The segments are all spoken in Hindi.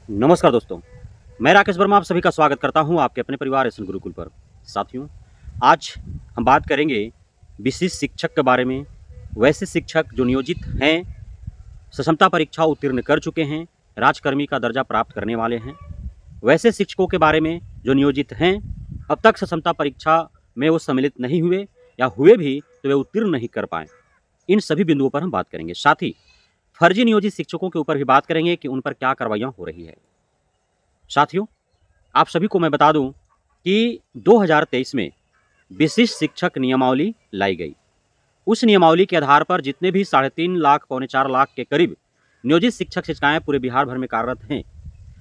नमस्कार दोस्तों, मैं राकेश वर्मा आप सभी का स्वागत करता हूं आपके अपने परिवार एसएन गुरुकुल पर। साथियों, आज हम बात करेंगे विशिष्ट शिक्षक के बारे में। वैसे शिक्षक जो नियोजित हैं, सक्षमता परीक्षा उत्तीर्ण कर चुके हैं, राजकर्मी का दर्जा प्राप्त करने वाले हैं। वैसे शिक्षकों के बारे में जो नियोजित हैं, अब तक सक्षमता परीक्षा में वो सम्मिलित नहीं हुए या हुए भी तो वे उत्तीर्ण नहीं कर पाए। इन सभी बिंदुओं पर हम बात करेंगे। साथ ही फर्जी नियोजित शिक्षकों के ऊपर भी बात करेंगे कि उन पर क्या कार्रवाइयाँ हो रही है। साथियों, आप सभी को मैं बता दूं कि 2023 में विशिष्ट शिक्षक नियमावली लाई गई। उस नियमावली के आधार पर जितने भी 3.5 लाख पौने 4 लाख के करीब नियोजित शिक्षक शिक्षिकाएं पूरे बिहार भर में कार्यरत हैं,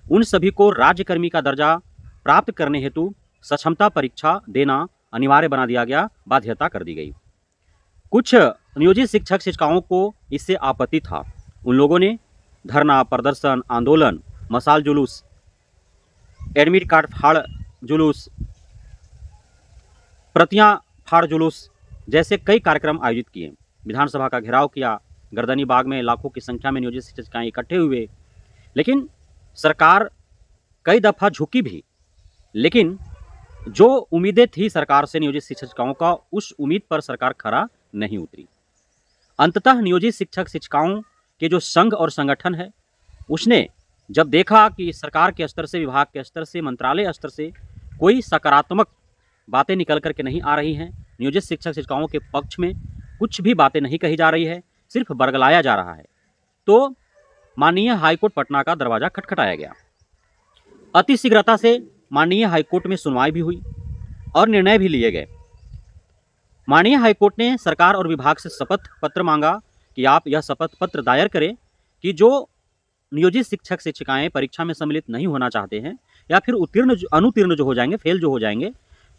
उन सभी को राज्यकर्मी का दर्जा प्राप्त करने हेतु सक्षमता परीक्षा देना अनिवार्य बना दिया गया, बाध्यता कर दी गई। कुछ नियोजित शिक्षक शिक्षिकाओं को इससे आपत्ति था। उन लोगों ने धरना, प्रदर्शन, आंदोलन, मशाल जुलूस, एडमिट कार्ड फाड़ जुलूस, प्रतियां फाड़ जुलूस जैसे कई कार्यक्रम आयोजित किए। विधानसभा का घेराव किया। गर्दनी बाग में लाखों की संख्या में नियोजित शिक्षिकाएं इकट्ठे हुए। लेकिन सरकार कई दफा झुकी भी, लेकिन जो उम्मीदें थी सरकार से नियोजित शिक्षिकाओं का, उस उम्मीद पर सरकार खरा नहीं उतरी। अंततः नियोजित शिक्षक शिक्षिकाओं के जो संघ और संगठन है, उसने जब देखा कि सरकार के स्तर से, विभाग के स्तर से, मंत्रालय स्तर से कोई सकारात्मक बातें निकल करके नहीं आ रही हैं, नियोजित शिक्षक शिक्षिकाओं के पक्ष में कुछ भी बातें नहीं कही जा रही है, सिर्फ बरगलाया जा रहा है, तो माननीय हाईकोर्ट पटना का दरवाजा खटखटाया गया। अति शीघ्रता से माननीय हाईकोर्ट में सुनवाई भी हुई और निर्णय भी लिए गए। माननीय हाईकोर्ट ने सरकार और विभाग से शपथ पत्र मांगा कि आप यह शपथ पत्र दायर करें कि जो नियोजित शिक्षक शिक्षिकाएं परीक्षा में सम्मिलित नहीं होना चाहते हैं या फिर अनुत्तीर्ण जो हो जाएंगे, फेल जो हो जाएंगे,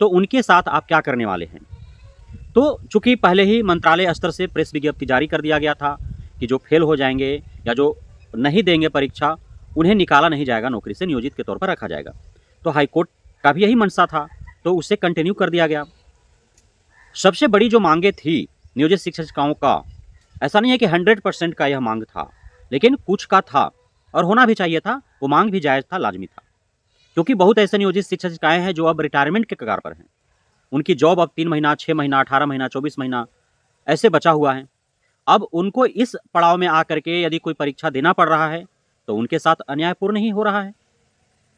तो उनके साथ आप क्या करने वाले हैं। तो चूंकि पहले ही मंत्रालय स्तर से प्रेस विज्ञप्ति जारी कर दिया गया था कि जो फेल हो जाएंगे या जो नहीं देंगे परीक्षा, उन्हें निकाला नहीं जाएगा, नौकरी से नियोजित के तौर पर रखा जाएगा। तो हाईकोर्ट का भी यही मंशा था, तो उसे कंटिन्यू कर दिया गया। सबसे बड़ी जो मांगे थी नियोजित शिक्षिकाओं का, ऐसा नहीं है कि 100% का यह मांग था, लेकिन कुछ का था और होना भी चाहिए था। वो मांग भी जायज़ था, लाजमी था, क्योंकि बहुत ऐसे नियोजित शिक्षक शिक्षिकाएं हैं जो अब रिटायरमेंट के कगार पर हैं। उनकी जॉब अब 3 महीना, 6 महीना, 18 महीना, 24 महीना ऐसे बचा हुआ है। अब उनको इस पड़ाव में आकर के यदि कोई परीक्षा देना पड़ रहा है तो उनके साथ अन्यायपूर्ण ही हो रहा है।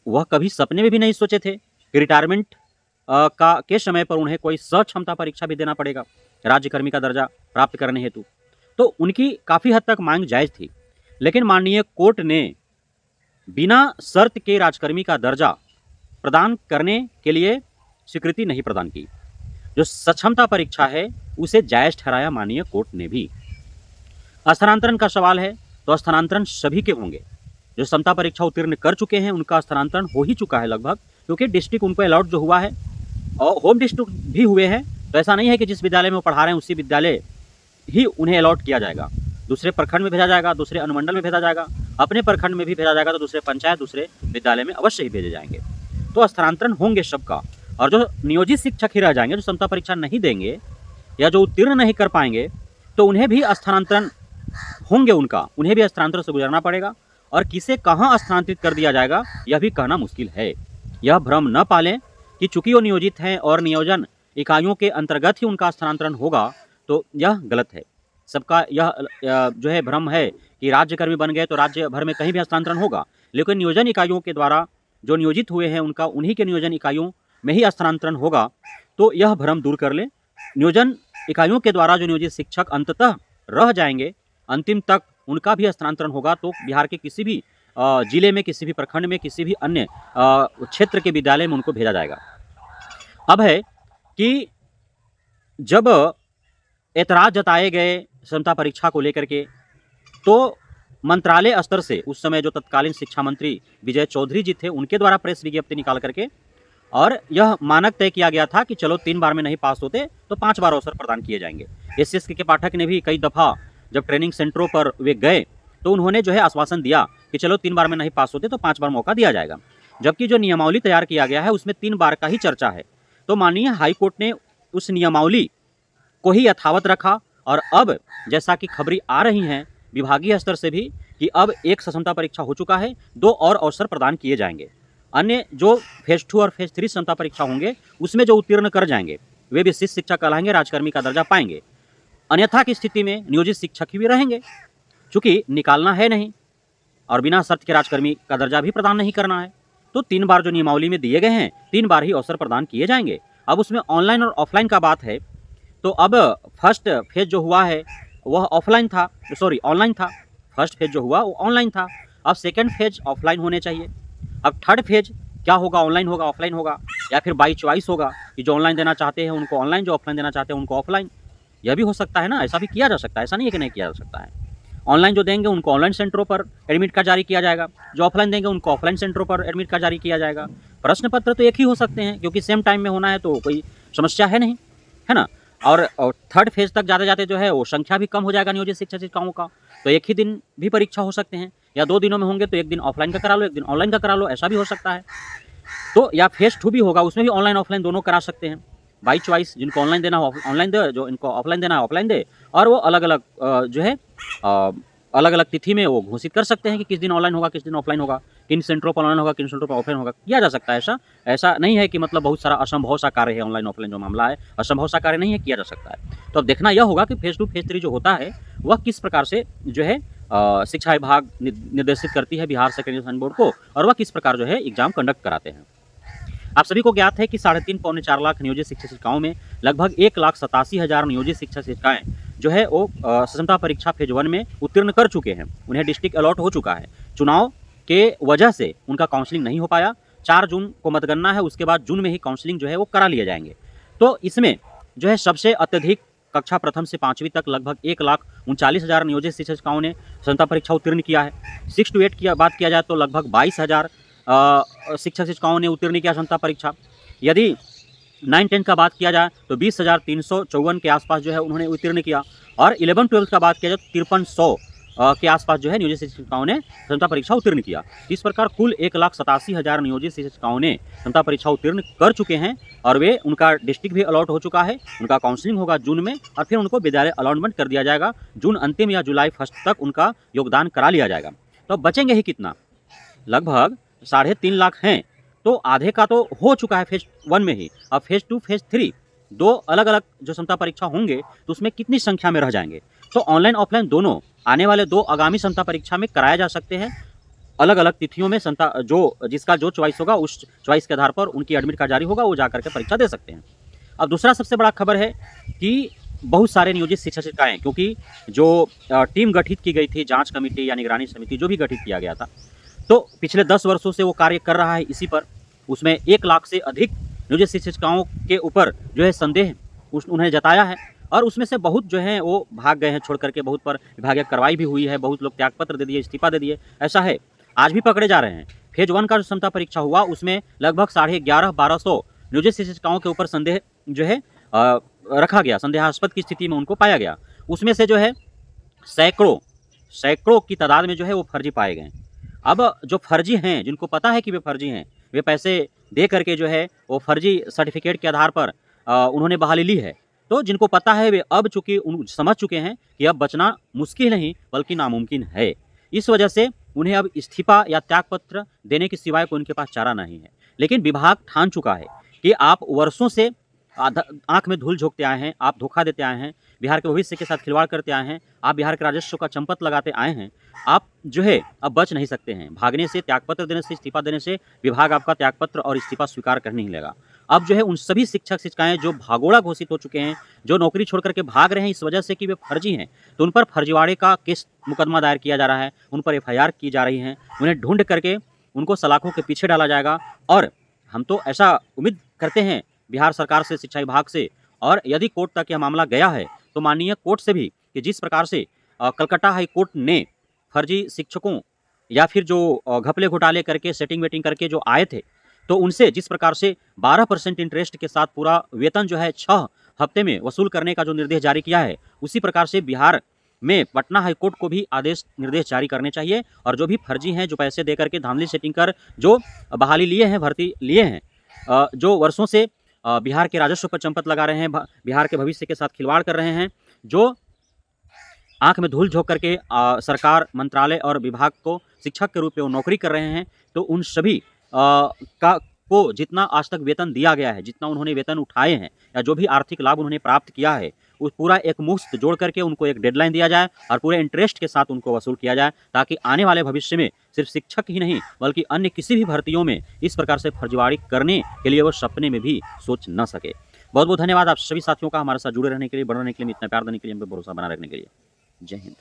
वह कभी सपने में भी नहीं सोचे थे कि रिटायरमेंट के समय पर उन्हें कोई सक्षमता परीक्षा भी देना पड़ेगा राज्यकर्मी का दर्जा प्राप्त करने हेतु। तो उनकी काफ़ी हद तक मांग जायज़ थी, लेकिन माननीय कोर्ट ने बिना शर्त के राजकर्मी का दर्जा प्रदान करने के लिए स्वीकृति नहीं प्रदान की। जो सक्षमता परीक्षा है उसे जायज़ ठहराया माननीय कोर्ट ने भी। स्थानांतरण का सवाल है तो स्थानांतरण सभी के होंगे। जो क्षमता परीक्षा उत्तीर्ण कर चुके हैं उनका स्थानांतरण हो ही चुका है लगभग, क्योंकि डिस्ट्रिक्ट उनको अलॉट जो हुआ है और होम डिस्ट्रिक्ट भी हुए हैं। तो ऐसा नहीं है कि जिस विद्यालय में वो पढ़ा रहे हैं उसी विद्यालय ही उन्हें अलॉट किया जाएगा। दूसरे प्रखंड में भेजा जाएगा, दूसरे अनुमंडल में भेजा जाएगा, अपने प्रखंड में भी भेजा जाएगा, तो दूसरे पंचायत, दूसरे विद्यालय में अवश्य ही भेजे जाएंगे। तो स्थानांतरण होंगे सबका। और जो नियोजित शिक्षक ही रह जाएंगे, जो क्षमता परीक्षा नहीं देंगे या जो उत्तीर्ण नहीं कर पाएंगे, तो उन्हें भी स्थानांतरण होंगे, उन्हें भी स्थानांतरण से गुजरना पड़ेगा। और किसे कहाँ स्थानांतरित कर दिया जाएगा यह भी कहना मुश्किल है। यह भ्रम न पालें कि चूंकि वो नियोजित हैं और नियोजन इकाइयों के अंतर्गत ही उनका स्थानांतरण होगा, तो यह गलत है। सबका यह जो है भ्रम है कि राज्यकर्मी बन गए तो राज्य भर में कहीं भी हस्तांतरण होगा, लेकिन नियोजन इकाइयों के द्वारा जो नियोजित हुए हैं उनका उन्हीं के नियोजन इकाइयों में ही स्थानांतरण होगा। तो यह भ्रम दूर कर लें। नियोजन इकाइयों के द्वारा जो नियोजित शिक्षक अंततः रह जाएंगे, अंतिम तक उनका भी स्थानांतरण होगा, तो बिहार के किसी भी जिले में, किसी भी प्रखंड में, किसी भी अन्य क्षेत्र के विद्यालय में उनको भेजा जाएगा। अब है कि जब ऐतराज जताए गए क्षमता परीक्षा को लेकर के, तो मंत्रालय स्तर से उस समय जो तत्कालीन शिक्षा मंत्री विजय चौधरी जी थे, उनके द्वारा प्रेस विज्ञप्ति निकाल करके और यह मानक तय किया गया था कि चलो 3 बार में नहीं पास होते तो 5 बार अवसर प्रदान किए जाएंगे। एसएस के पाठक ने भी कई दफ़ा जब ट्रेनिंग सेंटरों पर वे गए तो उन्होंने जो है आश्वासन दिया कि चलो 3 बार में नहीं पास होते तो 5 बार मौका दिया जाएगा। जबकि जो नियमावली तैयार किया गया है उसमें 3 बार का ही चर्चा है। तो माननीय हाईकोर्ट ने उस नियमावली को ही यथावत रखा और अब जैसा कि खबरें आ रही हैं, विभागीय स्तर से भी कि अब एक क्षमता परीक्षा हो चुका है, 2 और अवसर प्रदान किए जाएंगे। अन्य जो फेज 2 और फेज 3 क्षमता परीक्षा होंगे उसमें जो उत्तीर्ण कर जाएंगे वे भी शिष्य शिक्षक कहलाएंगे, राजकर्मी का दर्जा पाएंगे। अन्यथा की स्थिति में नियोजित शिक्षक ही भी रहेंगे, चूंकि निकालना है नहीं और बिना शर्त के राजकर्मी का दर्जा भी प्रदान नहीं करना है। तो 3 बार जो नियमावली में दिए गए हैं 3 बार ही अवसर प्रदान किए जाएंगे। अब उसमें ऑनलाइन और ऑफलाइन का बात है, तो अब फर्स्ट फेज जो हुआ है वह ऑफलाइन था, सॉरी ऑनलाइन था। फर्स्ट फेज जो हुआ वो ऑनलाइन था, अब सेकेंड फेज ऑफलाइन होने चाहिए। अब थर्ड फेज क्या होगा, ऑनलाइन होगा, ऑफलाइन होगा, या फिर बाई चॉइस होगा कि जो ऑनलाइन देना चाहते हैं उनको ऑनलाइन, जो ऑफलाइन देना चाहते हैं उनको ऑफलाइन। यह भी हो सकता है ना, ऐसा भी किया जा सकता है, ऐसा नहीं है कि नहीं किया जा सकता है। ऑनलाइन जो देंगे उनको ऑनलाइन सेंटरों पर एडमिट कार्ड जारी किया जाएगा, जो ऑफलाइन देंगे उनको ऑफलाइन सेंटरों पर एडमिट कार्ड जारी किया जाएगा। प्रश्न पत्र तो एक ही हो सकते हैं क्योंकि सेम टाइम में होना है तो कोई समस्या है नहीं, है ना। और थर्ड फेज तक जाते जाते जो है वो संख्या भी कम हो जाएगा नियोजित शिक्षक शिक्षिकाओं का, तो एक ही दिन भी परीक्षा हो सकते हैं, या 2 दिनों में होंगे तो एक दिन ऑफलाइन का करा लो, एक दिन ऑनलाइन का करा लो, ऐसा भी हो सकता है। तो या फेज 2 भी होगा, उसमें भी ऑनलाइन ऑफलाइन दोनों करा सकते हैं, बाई चॉइस। जिनको ऑनलाइन देना हो ऑनलाइन दे, जो इनको ऑफलाइन देना है ऑफलाइन दे, और वो अलग अलग जो है अलग अलग तिथि में वो घोषित कर सकते हैं कि किस दिन ऑनलाइन होगा, किस दिन ऑफलाइन होगा, किन सेंटरों पर ऑनलाइन होगा, किन सेंटरों पर ऑफलाइन होगा, किया जा सकता है। ऐसा नहीं है कि मतलब बहुत सारा असंभव सा कार्य है, ऑनलाइन ऑफलाइन जो मामला है असंभव सा कार्य नहीं है, किया जा सकता है। तो अब देखना यह होगा कि फेज 2 फेज 3 जो होता है वह किस प्रकार से जो है शिक्षा विभाग निर्देशित करती है बिहार सेकेंडरी एजुकेशन बोर्ड को, और वह किस प्रकार जो है एग्जाम कंडक्ट कराते हैं। आप सभी को ज्ञात है कि 3.5 पौने 4 लाख नियोजित शिक्षक शिक्षिकाओं में लगभग 1,87,000 नियोजित शिक्षक शिक्षिकाएं जो है वो क्षमता परीक्षा फेज 1 में उत्तीर्ण कर चुके हैं, उन्हें डिस्ट्रिक्ट अलॉट हो चुका है। चुनाव के वजह से उनका काउंसलिंग नहीं हो पाया, 4 जून को मतगणना है, उसके बाद जून में ही काउंसलिंग जो है वो करा लिए जाएंगे। तो इसमें जो है सबसे अत्यधिक कक्षा प्रथम से 5वीं तक लगभग 1,39,000 नियोजित शिक्षक शिक्षिकाओं ने क्षमता परीक्षा उत्तीर्ण किया है। 6 to 8 की बात किया जाए तो लगभग 22,000 शिक्षक शिक्षिकाओं ने उत्तीर्ण किया क्षमता परीक्षा। यदि 9-10 का बात किया जाए तो 20,354 के आसपास जो है उन्होंने उत्तीर्ण किया, और 11-12 का बात किया जाए तो 5300 के आसपास जो है नियोजित शिक्षिकाओं ने क्षमता परीक्षा उत्तीर्ण किया। इस प्रकार कुल 1,87,000 नियोजित शिक्षिकाओं ने क्षमता परीक्षा उत्तीर्ण कर चुके हैं, और वे उनका डिस्ट्रिक्ट भी अलॉट हो चुका है, उनका काउंसलिंग होगा जून में, और फिर उनको विद्यालय अलॉटमेंट कर दिया जाएगा। जून अंतिम या जुलाई फर्स्ट तक उनका योगदान करा लिया जाएगा। तो अब बचेंगे ही कितना, लगभग 3.5 लाख हैं, तो आधे का तो हो चुका है फेज 1 में ही। अब फेज 2 फेज 3 2 अलग अलग जो क्षमता परीक्षा होंगे तो उसमें कितनी संख्या में रह जाएंगे। तो ऑनलाइन ऑफलाइन दोनों आने वाले 2 आगामी क्षमता परीक्षा में कराया जा सकते हैं, अलग अलग तिथियों में जो जिसका जो चॉइस होगा उस चॉइस के आधार पर उनकी एडमिट कार्ड जारी होगा, वो जाकर के परीक्षा दे सकते हैं। अब दूसरा सबसे बड़ा खबर है कि बहुत सारे नियोजित शिक्षक शिक्षिकाएं, क्योंकि जो टीम गठित की गई थी, जांच कमेटी या निगरानी समिति जो भी गठित किया गया था, तो पिछले 10 वर्षों से वो कार्य कर रहा है इसी पर। उसमें 1 लाख से अधिक नियोजित शिक्षिकाओं के ऊपर जो है संदेह उन्हें जताया है, और उसमें से बहुत जो है वो भाग गए हैं छोड़ करके, बहुत पर विभागीय कार्रवाई भी हुई है, बहुत लोग त्यागपत्र दे दिए, इस्तीफा दे दिए, ऐसा है। आज भी पकड़े जा रहे हैं। फेज 1 का जो क्षमता परीक्षा हुआ उसमें लगभग 11,500 नियोजित शिक्षिकाओं के ऊपर संदेह जो है रखा गया, संदेहास्पद की स्थिति में उनको पाया गया। उसमें से जो है सैकड़ों की तादाद में जो है वो फर्जी पाए गए। अब जो फर्जी हैं, जिनको पता है कि वे फर्जी हैं, वे पैसे दे करके जो है वो फर्जी सर्टिफिकेट के आधार पर उन्होंने बहाली ली है। तो जिनको पता है वे अब चूंकि समझ चुके हैं कि अब बचना मुश्किल नहीं बल्कि नामुमकिन है, इस वजह से उन्हें अब इस्तीफा या त्यागपत्र देने के सिवाय कोई उनके पास चारा नहीं है। लेकिन विभाग ठान चुका है कि आप वर्षों से आंख में धूल झोंकते आए हैं, आप धोखा देते आए हैं, बिहार के भविष्य के साथ खिलवाड़ करते आए हैं, आप बिहार के राजस्व का चंपत लगाते आए हैं, आप जो है अब बच नहीं सकते हैं। भागने से, त्यागपत्र देने से, इस्तीफा देने से विभाग आपका त्यागपत्र और इस्तीफा स्वीकार करने नहीं लेगा। अब जो है उन सभी शिक्षक शिक्षिकाएं जो भागोड़ा घोषित हो चुके हैं, जो नौकरी छोड़ करके भाग रहे हैं इस वजह से कि वे फर्जी हैं, तो उन पर फर्जीवाड़े का केस मुकदमा दायर किया जा रहा है, उन पर FIR की जा रही है, उन्हें ढूंढ करके उनको सलाखों के पीछे डाला जाएगा। और हम तो ऐसा उम्मीद करते हैं बिहार सरकार से, शिक्षा विभाग से, और यदि कोर्ट तक यह मामला गया है तो माननीय कोर्ट से भी कि जिस प्रकार से कलकत्ता हाई कोर्ट ने फर्जी शिक्षकों या फिर जो घपले घोटाले करके सेटिंग वेटिंग करके जो आए थे, तो उनसे जिस प्रकार से 12% इंटरेस्ट के साथ पूरा वेतन जो है 6 हफ्ते में वसूल करने का जो निर्देश जारी किया है, उसी प्रकार से बिहार में पटना हाई कोर्ट को भी आदेश निर्देश जारी करने चाहिए। और जो भी फर्जी हैं, जो पैसे दे करके धांधली सेटिंग कर जो बहाली लिए हैं, भर्ती लिए हैं, जो वर्षों से बिहार के राजस्व पर चंपत लगा रहे हैं, बिहार के भविष्य के साथ खिलवाड़ कर रहे हैं, जो आँख में धूल झोंक करके सरकार, मंत्रालय और विभाग को शिक्षक के रूप में वो नौकरी कर रहे हैं, तो उन सभी को जितना आज तक वेतन दिया गया है, जितना उन्होंने वेतन उठाए हैं या जो भी आर्थिक लाभ उन्होंने प्राप्त किया है, वो पूरा एक मुश्त जोड़ करके उनको एक डेडलाइन दिया जाए और पूरे इंटरेस्ट के साथ उनको वसूल किया जाए, ताकि आने वाले भविष्य में सिर्फ शिक्षक ही नहीं बल्कि अन्य किसी भी भर्तियों में इस प्रकार से फर्जीवाड़ी करने के लिए वो सपने में भी सोच न सके। बहुत बहुत धन्यवाद आप सभी साथियों का हमारे साथ जुड़े रहने के लिए, बने रहने के लिए, इतना प्यार देने के लिए, हम पे भरोसा बना रखने के लिए। जय हिंद।